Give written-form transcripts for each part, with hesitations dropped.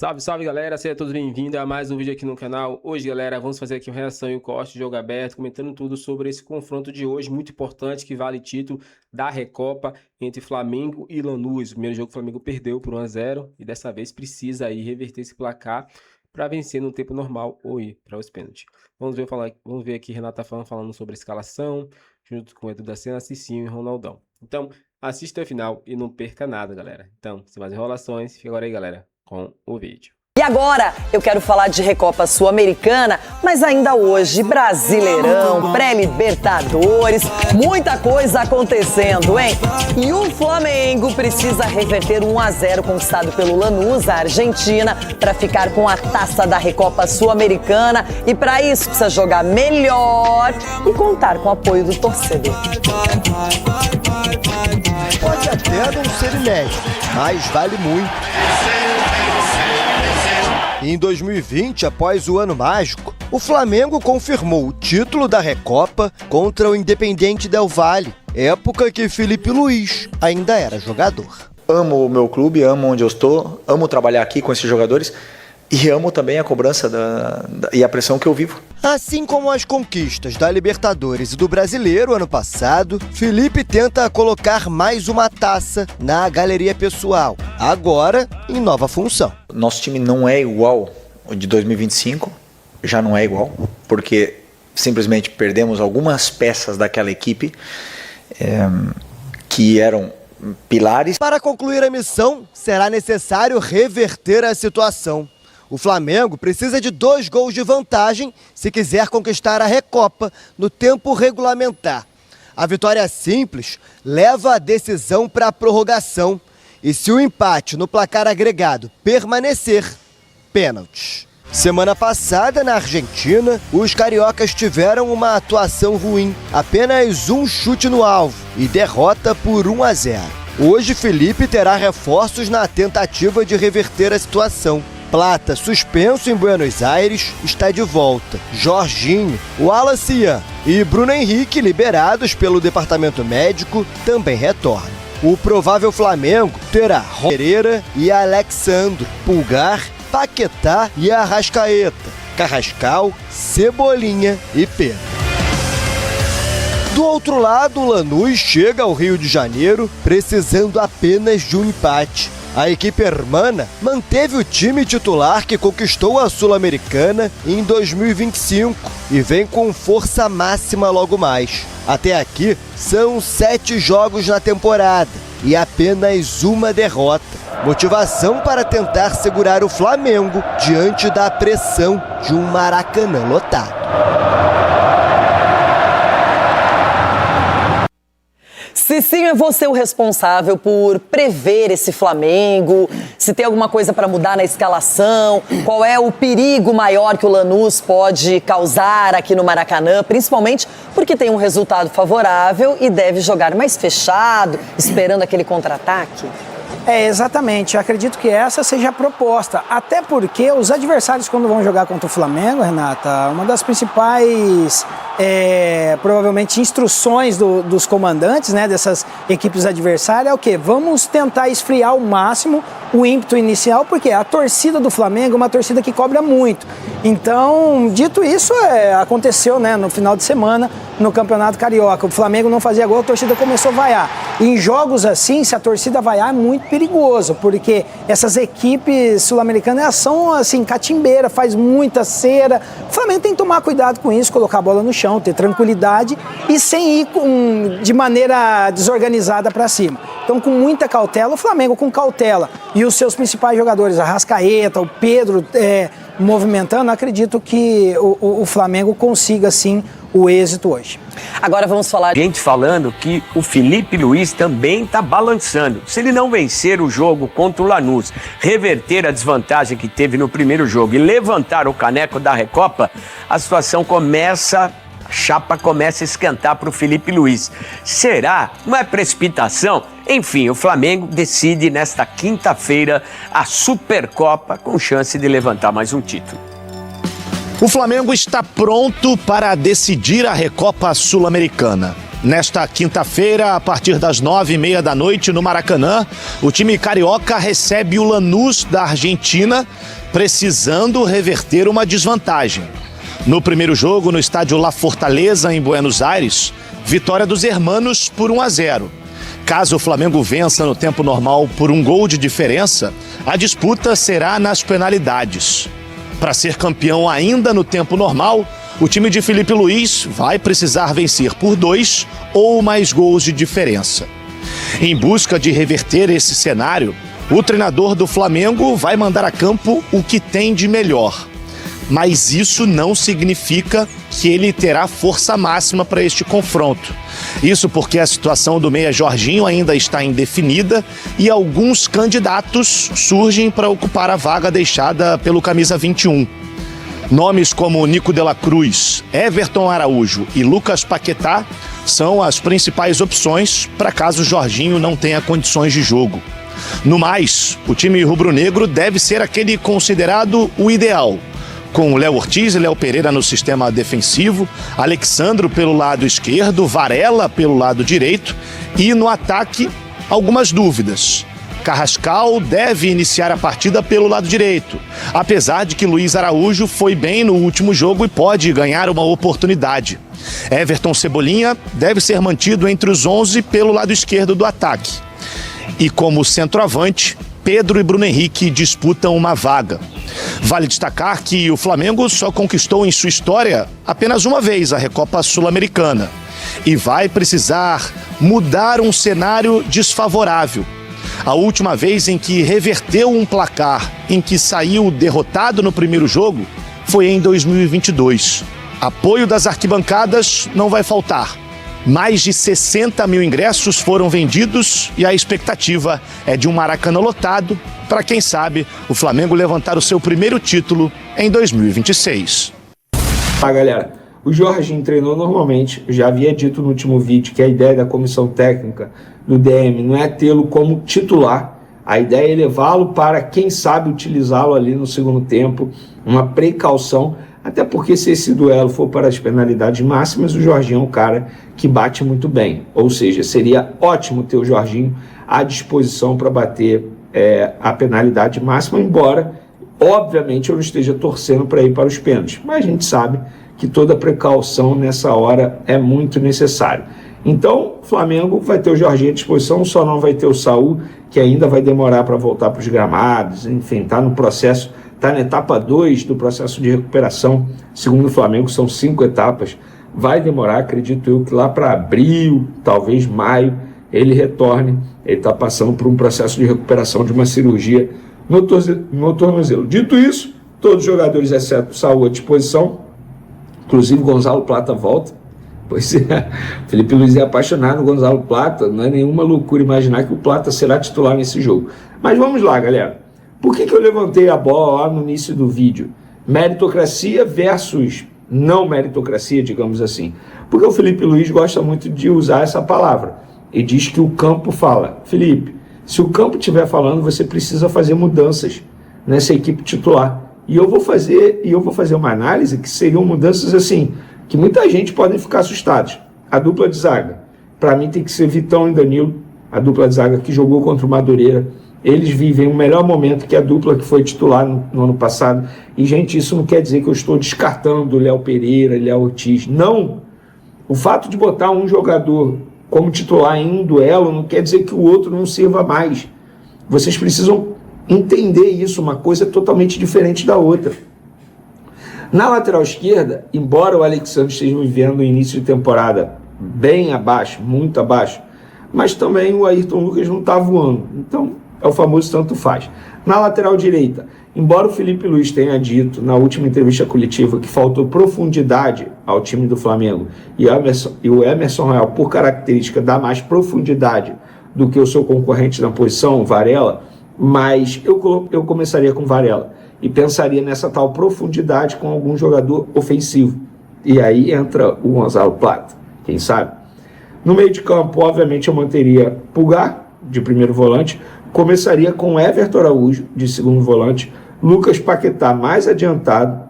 Salve, salve galera, sejam todos bem-vindos a mais um vídeo aqui no canal. Hoje, galera, vamos fazer aqui uma reação e um corte de jogo aberto, comentando tudo sobre esse confronto de hoje, muito importante, que vale título da Recopa entre Flamengo e Lanús. O primeiro jogo o Flamengo perdeu por 1-0 e dessa vez precisa aí reverter esse placar para vencer no tempo normal ou ir para os pênaltis. Vamos ver aqui Renata falando sobre a escalação, junto com o Edu da Cena, Cicinho e Ronaldão. Então, assista até o final e não perca nada, galera. Então, sem mais enrolações, fica agora aí, galera, com o vídeo. E agora eu quero falar de Recopa Sul-Americana, mas ainda hoje, Brasileirão, pré-Libertadores, muita coisa acontecendo, hein? E o Flamengo precisa reverter 1-0 conquistado pelo Lanús, a Argentina, para ficar com a taça da Recopa Sul-Americana. E para isso precisa jogar melhor e contar com o apoio do torcedor. Pode até não ser inédito, mas vale muito. Em 2020, após o ano mágico, o Flamengo confirmou o título da Recopa contra o Independiente Del Valle, época que Felipe Luiz ainda era jogador. Amo o meu clube, amo onde eu estou, amo trabalhar aqui com esses jogadores e amo também a cobrança e a pressão que eu vivo. Assim como as conquistas da Libertadores e do Brasileiro ano passado, Felipe tenta colocar mais uma taça na galeria pessoal, agora em nova função. Nosso time não é igual o de 2025, já não é igual, porque simplesmente perdemos algumas peças daquela equipe que eram pilares. Para concluir a missão, será necessário reverter a situação. O Flamengo precisa de 2 gols de vantagem se quiser conquistar a Recopa no tempo regulamentar. A vitória simples leva a decisão para a prorrogação. E se o empate no placar agregado permanecer, pênaltis. Semana passada, na Argentina, os cariocas tiveram uma atuação ruim. Apenas um chute no alvo e derrota por 1-0. Hoje, Felipe terá reforços na tentativa de reverter a situação. Plata, suspenso em Buenos Aires, está de volta. Jorginho, Wallace Ian e Bruno Henrique, liberados pelo departamento médico, também retornam. O provável Flamengo terá Pereira e Alexandro, Pulgar, Paquetá e Arrascaeta, Carrascal, Cebolinha e Pedro. Do outro lado, o Lanús chega ao Rio de Janeiro precisando apenas de um empate. A equipe hermana manteve o time titular que conquistou a Sul-Americana em 2025 e vem com força máxima logo mais. Até aqui, são 7 jogos na temporada e apenas uma derrota. Motivação para tentar segurar o Flamengo diante da pressão de um Maracanã lotado. Cicinho, é você o responsável por prever esse Flamengo? Se tem alguma coisa para mudar na escalação? Qual é o perigo maior que o Lanús pode causar aqui no Maracanã? Principalmente porque tem um resultado favorável e deve jogar mais fechado, esperando aquele contra-ataque? Exatamente. Eu acredito que essa seja a proposta. Até porque os adversários, quando vão jogar contra o Flamengo, Renata, uma das principais, provavelmente, instruções dos comandantes, né, dessas equipes adversárias é o quê? Vamos tentar esfriar ao máximo o ímpeto inicial, porque a torcida do Flamengo é uma torcida que cobra muito. Então, dito isso, aconteceu, né, no final de semana no Campeonato Carioca. O Flamengo não fazia gol, a torcida começou a vaiar. Em jogos assim, se a torcida vaiar, é muito perigoso, porque essas equipes sul-americanas são assim, catimbeira, faz muita cera. O Flamengo tem que tomar cuidado com isso, colocar a bola no chão, ter tranquilidade e sem ir de maneira desorganizada para cima. Então, com muita cautela, o Flamengo com cautela e os seus principais jogadores, Arrascaeta, o Pedro movimentando, acredito que o Flamengo consiga sim o êxito hoje. Agora vamos falar... Gente falando que o Felipe Luiz também está balançando. Se ele não vencer o jogo contra o Lanús, reverter a desvantagem que teve no primeiro jogo e levantar o caneco da Recopa, a situação começa... A chapa começa a esquentar para o Felipe Luiz. Será? Não é precipitação? Enfim, o Flamengo decide nesta quinta-feira a Supercopa com chance de levantar mais um título. O Flamengo está pronto para decidir a Recopa Sul-Americana. Nesta quinta-feira, a partir das 9h30 da noite, no Maracanã, o time carioca recebe o Lanús da Argentina, precisando reverter uma desvantagem. No primeiro jogo, no estádio La Fortaleza, em Buenos Aires, vitória dos hermanos por 1-0. Caso o Flamengo vença no tempo normal por 1 gol de diferença, a disputa será nas penalidades. Para ser campeão ainda no tempo normal, o time de Felipe Luiz vai precisar vencer por 2 ou mais gols de diferença. Em busca de reverter esse cenário, o treinador do Flamengo vai mandar a campo o que tem de melhor. Mas isso não significa que ele terá força máxima para este confronto. Isso porque a situação do meia Jorginho ainda está indefinida e alguns candidatos surgem para ocupar a vaga deixada pelo camisa 21. Nomes como Nico de la Cruz, Everton Araújo e Lucas Paquetá são as principais opções para caso Jorginho não tenha condições de jogo. No mais, o time rubro-negro deve ser aquele considerado o ideal, com Léo Ortiz e Léo Pereira no sistema defensivo, Alexandro pelo lado esquerdo, Varela pelo lado direito e no ataque algumas dúvidas. Carrascal deve iniciar a partida pelo lado direito, apesar de que Luiz Araújo foi bem no último jogo e pode ganhar uma oportunidade. Everton Cebolinha deve ser mantido entre os 11 pelo lado esquerdo do ataque. E como centroavante, Pedro e Bruno Henrique disputam uma vaga. Vale destacar que o Flamengo só conquistou em sua história apenas uma vez a Recopa Sul-Americana e vai precisar mudar um cenário desfavorável. A última vez em que reverteu um placar em que saiu derrotado no primeiro jogo foi em 2022. Apoio das arquibancadas não vai faltar. Mais de 60 mil ingressos foram vendidos e a expectativa é de um Maracanã lotado para, quem sabe, o Flamengo levantar o seu primeiro título em 2026. Galera, o Jorginho treinou normalmente. Eu já havia dito no último vídeo que a ideia da comissão técnica do DM não é tê-lo como titular. A ideia é levá-lo para, quem sabe, utilizá-lo ali no segundo tempo, uma precaução. Até porque se esse duelo for para as penalidades máximas, o Jorginho é um cara que bate muito bem. Ou seja, seria ótimo ter o Jorginho à disposição para bater a penalidade máxima, embora, obviamente, eu não esteja torcendo para ir para os pênaltis. Mas a gente sabe que toda precaução nessa hora é muito necessária. Então, o Flamengo vai ter o Jorginho à disposição, só não vai ter o Saul, que ainda vai demorar para voltar para os gramados, enfim, está no processo. Está na etapa 2 do processo de recuperação. Segundo o Flamengo, são 5 etapas. Vai demorar, acredito eu, que lá para abril, talvez maio, ele retorne. Ele está passando por um processo de recuperação de uma cirurgia no tornozelo. Dito isso, todos os jogadores, exceto o Saul, à disposição. Inclusive, Gonzalo Plata volta. Pois é, Felipe Luiz é apaixonado no Gonzalo Plata. Não é nenhuma loucura imaginar que o Plata será titular nesse jogo. Mas vamos lá, galera. Por que eu levantei a bola lá no início do vídeo? Meritocracia versus não meritocracia, digamos assim. Porque o Felipe Luiz gosta muito de usar essa palavra. E diz que o campo fala. Felipe, se o campo estiver falando, você precisa fazer mudanças nessa equipe titular. E eu vou fazer uma análise que seriam mudanças assim, que muita gente pode ficar assustados. A dupla de zaga. Para mim tem que ser Vitão e Danilo, a dupla de zaga que jogou contra o Madureira. Eles vivem o melhor momento que a dupla que foi titular no ano passado. E, gente, isso não quer dizer que eu estou descartando o Léo Pereira, Léo Ortiz. Não! O fato de botar um jogador como titular em um duelo não quer dizer que o outro não sirva mais. Vocês precisam entender isso, uma coisa totalmente diferente da outra. Na lateral esquerda, embora o Alexandre esteja vivendo o início de temporada bem abaixo, muito abaixo, mas também o Ayrton Lucas não está voando. Então, é o famoso tanto faz. Na lateral direita, embora o Felipe Luiz tenha dito na última entrevista coletiva que faltou profundidade ao time do Flamengo e o Emerson Royal, por característica, dá mais profundidade do que o seu concorrente na posição, Varela, mas eu começaria com Varela e pensaria nessa tal profundidade com algum jogador ofensivo. E aí entra o Gonzalo Plata, quem sabe? No meio de campo, obviamente, eu manteria Pulgar, de primeiro volante, começaria com Everton Araújo, de segundo volante, Lucas Paquetá mais adiantado,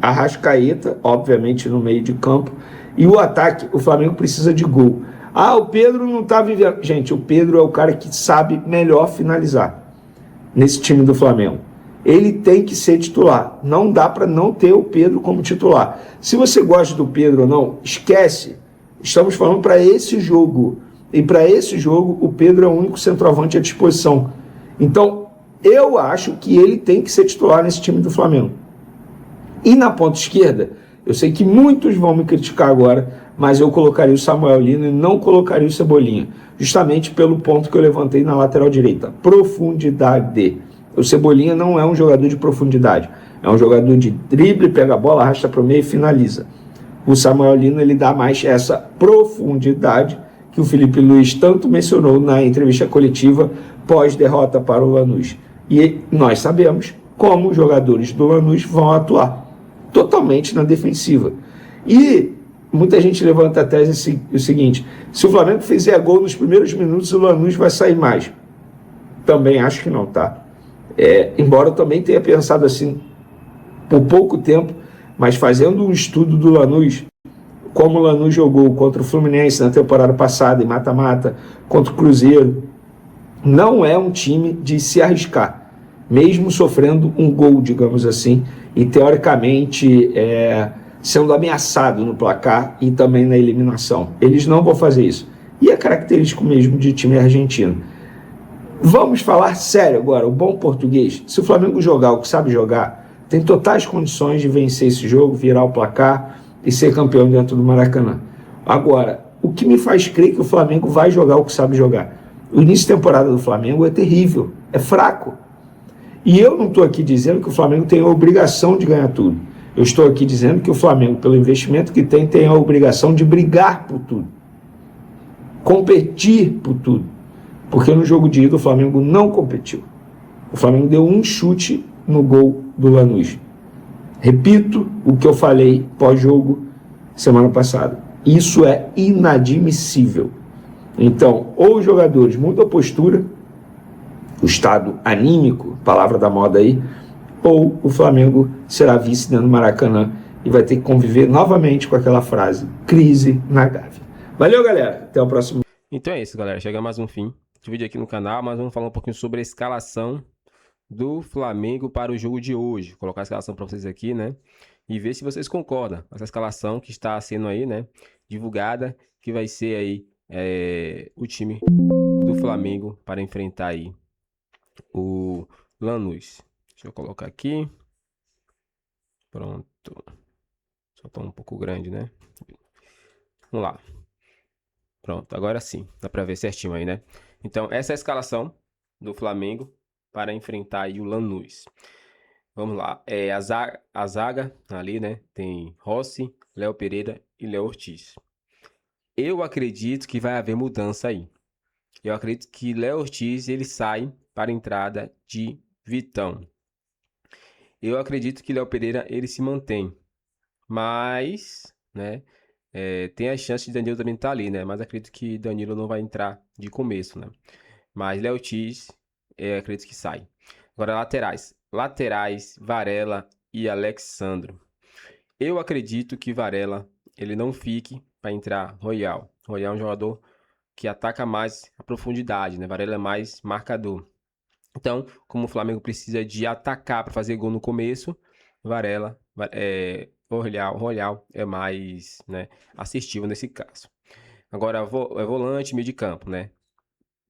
Arrascaeta, obviamente, no meio de campo, E o ataque, o Flamengo precisa de gol. Ah, o Pedro não tá vivendo. Gente, o Pedro é o cara que sabe melhor finalizar nesse time do Flamengo. Ele tem que ser titular. Não dá para não ter o Pedro como titular. Se você gosta do Pedro ou não, esquece. Estamos falando para esse jogo. E para esse jogo, o Pedro é o único centroavante à disposição. Então, eu acho que ele tem que ser titular nesse time do Flamengo. E na ponta esquerda, eu sei que muitos vão me criticar agora, mas eu colocaria o Samuel Lino e não colocaria o Cebolinha, justamente pelo ponto que eu levantei na lateral direita, profundidade. O Cebolinha não é um jogador de profundidade, é um jogador de drible, pega a bola, arrasta para o meio e finaliza. O Samuel Lino, ele dá mais essa profundidade que o Felipe Luiz tanto mencionou na entrevista coletiva pós-derrota para o Lanús. E nós sabemos como os jogadores do Lanús vão atuar totalmente na defensiva. E muita gente levanta a tese o seguinte: se o Flamengo fizer gol nos primeiros minutos, o Lanús vai sair mais. Também acho que não, tá? Embora eu também tenha pensado assim por pouco tempo, mas fazendo um estudo do Lanús, como o Lanús jogou contra o Fluminense na temporada passada, em mata-mata, contra o Cruzeiro, não é um time de se arriscar, mesmo sofrendo um gol, digamos assim, e teoricamente sendo ameaçado no placar e também na eliminação. Eles não vão fazer isso. E é característico mesmo de time argentino. Vamos falar sério agora, o bom português. Se o Flamengo jogar o que sabe jogar, tem totais condições de vencer esse jogo, virar o placar e ser campeão dentro do Maracanã. Agora, o que me faz crer que o Flamengo vai jogar o que sabe jogar? O início de temporada do Flamengo é terrível, é fraco. E eu não estou aqui dizendo que o Flamengo tem a obrigação de ganhar tudo. Eu estou aqui dizendo que o Flamengo, pelo investimento que tem a obrigação de brigar por tudo. Competir por tudo. Porque no jogo de ida o Flamengo não competiu. O Flamengo deu um chute no gol do Lanús. Repito o que eu falei pós-jogo semana passada. Isso é inadmissível. Então, ou os jogadores mudam a postura, o estado anímico, palavra da moda aí, ou o Flamengo será vice dentro do Maracanã e vai ter que conviver novamente com aquela frase, crise na Gávea. Valeu, galera. Até o próximo. Então é isso, galera. Chega mais um fim de vídeo aqui no canal, mas vamos falar um pouquinho sobre a escalação do Flamengo para o jogo de hoje. Vou colocar a escalação para vocês aqui, né? E ver se vocês concordam com essa escalação que está sendo aí, né? Divulgada, que vai ser aí o time do Flamengo para enfrentar aí o Lanús. Deixa eu colocar aqui. Pronto. Só tá um pouco grande, né? Vamos lá. Pronto, agora sim. Dá para ver certinho aí, né? Então, essa é a escalação do Flamengo para enfrentar aí o Lanús. Vamos lá. A zaga ali, né? Tem Rossi, Léo Pereira e Léo Ortiz. Eu acredito que vai haver mudança aí. Eu acredito que Léo Ortiz ele sai para a entrada de Vitão. Eu acredito que Léo Pereira ele se mantém. Mas, né? Tem a chance de Danilo também estar ali, né? Mas acredito que Danilo não vai entrar de começo, né? Mas Léo Ortiz, acredito que sai. Agora, laterais. Laterais, Varela e Alexandro. Eu acredito que Varela, ele não fique para entrar Royal. Royal é um jogador que ataca mais a profundidade, né? Varela é mais marcador. Então, como o Flamengo precisa de atacar para fazer gol no começo, Varela, Royal é mais, né, assistível nesse caso. Agora, volante, meio de campo, né?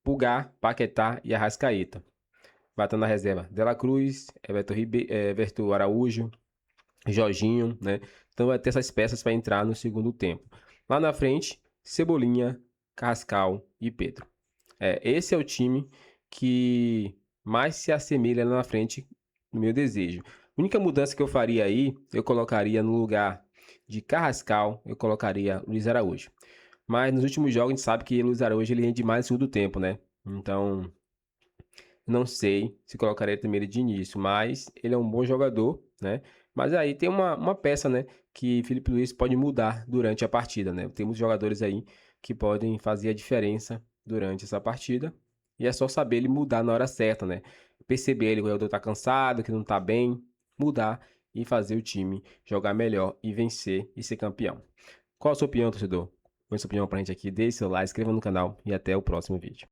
Pulgar, Paquetá e Arrascaeta. Vai estar na reserva Dela Cruz, Everton Araújo, Jorginho, né? Então vai ter essas peças para entrar no segundo tempo. Lá na frente, Cebolinha, Carrascal e Pedro. Esse é o time que mais se assemelha lá na frente no meu desejo. A única mudança que eu faria aí, eu colocaria no lugar de Carrascal, eu colocaria Luiz Araújo. Mas nos últimos jogos a gente sabe que Luiz Araújo ele rende mais no segundo tempo, né? Então, não sei se colocaria primeiro de início, mas ele é um bom jogador, né? Mas aí tem uma peça, né? Que Felipe Luiz pode mudar durante a partida, né? Temos jogadores aí que podem fazer a diferença durante essa partida. E é só saber ele mudar na hora certa, né? Perceber ele, o jogador tá cansado, que não tá bem, mudar e fazer o time jogar melhor e vencer e ser campeão. Qual a sua opinião, torcedor? Põe sua opinião pra gente aqui, deixe seu like, inscreva no canal e até o próximo vídeo.